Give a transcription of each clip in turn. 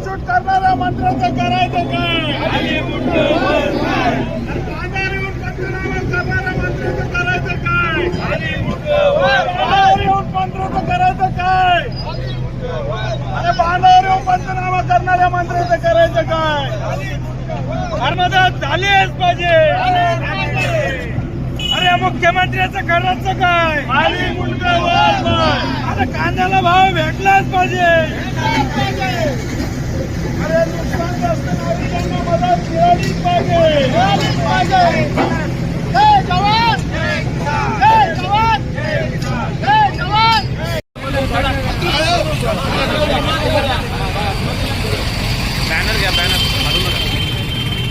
Photoshoot करणाऱ्या मंत्र्याचं करायचं काय? करणाऱ्या मंत्र्याचं करायचं काय? मंत्र्याचं करायचं काय? अरे बांधावर येऊन पंचनामा करणाऱ्या मंत्र्याचं करायचं काय? मदत झालीच पाहिजे. अरे मुख्यमंत्र्याचं करायचं काय? अरे कांद्याला भाव भेटलाच पाहिजे. अरे नुकसानग्रस्त नागरिकांना मदत मिळालीच पाहिजे. जय जवान, जय जवान, जय जवान. बॅनर घ्या, बॅनर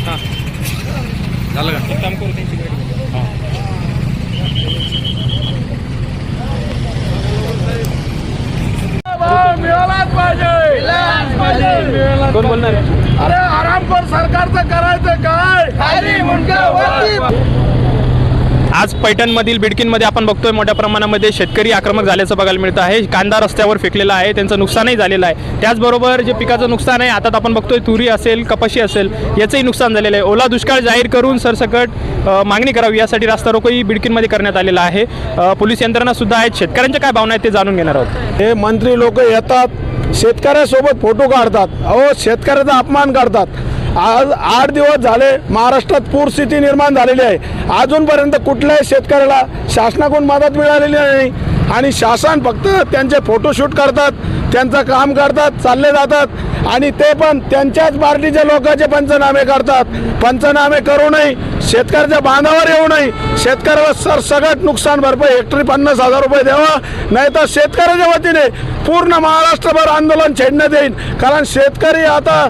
हां झालं का? काम करू त्यांची गाडी. मिळालाच पाहिजे. कोण बोलणार? अरे आरामखोर सरकारचं करायचं काय? आज पैठणमधील बिडकीनमध्ये आपण बघतोय मोठ्या प्रमाणामध्ये शेतकरी आक्रमक झाल्याचं बघायला मिळतं आहे. कांदा रस्त्यावर फेकलेला आहे, त्यांचं नुकसानही झालेलं आहे. त्याचबरोबर जे पिकाचं नुकसान आहे, आता आपण बघतोय तुरी असेल, कपाशी असेल, याचंही नुकसान झालेलं आहे. ओला दुष्काळ जाहीर करून सरसकट मागणी करावी यासाठी रास्ता रोकोही बिडकीनमध्ये करण्यात आलेला आहे. पोलीस यंत्रणा सुद्धा आहेत. शेतकऱ्यांच्या काय भावना आहेत ते जाणून घेणार आहोत. हे मंत्री लोक येतात, शेतकऱ्यासोबत फोटो काढतात, शेतकऱ्याचा अपमान करतात. आज 8 दिवस झाले महाराष्ट्रात पूरस्थिती निर्माण झालेली आहे. अजूनपर्यंत कुठल्याही शेतकऱ्याला शासनाकडून मदत मिळालेली नाही आणि शासन फक्त त्यांचे फोटोशूट करतात, त्यांचं काम करतात, चालले जातात आणि ते पण त्यांच्याच पार्टीच्या लोकांचे पंचनामे करतात. पंचनामे करू नये, शेतकऱ्याच्या बांधावर येऊ नये, शेतकऱ्याला सरसकट नुकसान भरपाई हेक्टरी 50,000 रुपये द्यावा, नाही तर शेतकऱ्याच्या वतीने पूर्ण महाराष्ट्रभर आंदोलन छेडण्यात येईल. कारण शेतकरी आता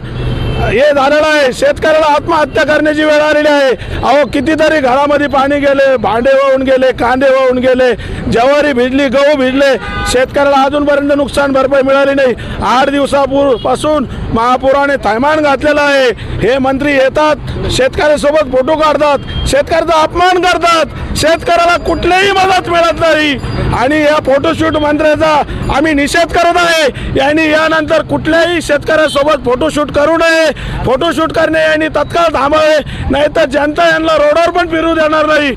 हे झालेलं आहे, शेतकऱ्याला आत्महत्या करण्याची वेळ आलेली आहे. कितीतरी घरामध्ये पाणी गेले, भांडे वाहून गेले, कांदे वाहून गेले, ज्वारी भिजली, गहू भिजले. शेतकऱ्याला अजूनपर्यंत नुकसान भरपाई मिळाली नाही. 8 दिवसापासून महापुराने थैमान घातलेलं आहे. हे मंत्री येतात, शेतकऱ्यासोबत फोटो काढतात, शेतकऱ्याचा अपमान करतात, शेतकऱ्याला कुठलीही मदत मिळत नाही आणि या फोटोशूट मंत्र्याचा आम्ही निषेध करत आहे. यांनी यानंतर कुठल्याही शेतकऱ्यासोबत फोटोशूट करू नये. फोटोशूट करणे यांनी तत्काळ थांबावे, नाही तर जनता यांना रोडवर पण फिरू देणार नाही.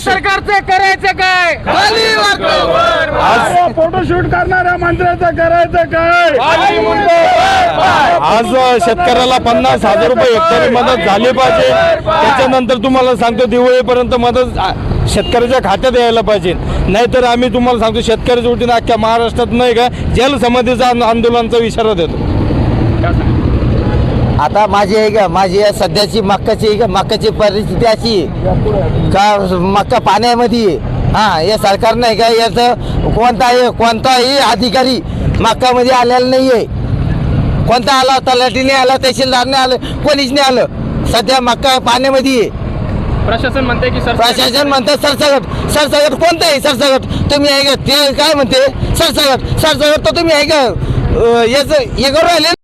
सरकारचं करायचं काय? आज फोटोशूट करणाऱ्या मंत्र्याचं करायचं काय? आज शेतकऱ्याला 50,000 रुपये हेक्टरी मदत झाली पाहिजे. त्याच्यानंतर तुम्हाला सांगतो दिवाळीपर्यंत मदत शेतकऱ्याच्या खात्यात यायला पाहिजे. नाहीतर आम्ही तुम्हाला सांगतो शेतकऱ्याच्या वतीने अख्ख्या महाराष्ट्रात नाही का जलसमाधीचा आंदोलनाचा इशारा देतो. आता माझी सध्याची मक्काची परिस्थिती अशी का मक्का पाण्यामध्ये हे सरकार नाही का याचं कोणताही अधिकारी मक्कामध्ये आलेला नाहीये. कोणता आला, तलाठीने आला, तहसीलदारने आलं, कोणीच नाही आलं. सध्या मक्का पाण्यामध्ये प्रशासन म्हणते की प्रशासन म्हणते सरसकट कोणतंही सरसकट तुम्ही आहे का? ते काय म्हणते सरसकट तर तुम्ही आहे का याचं हे करू राहिले.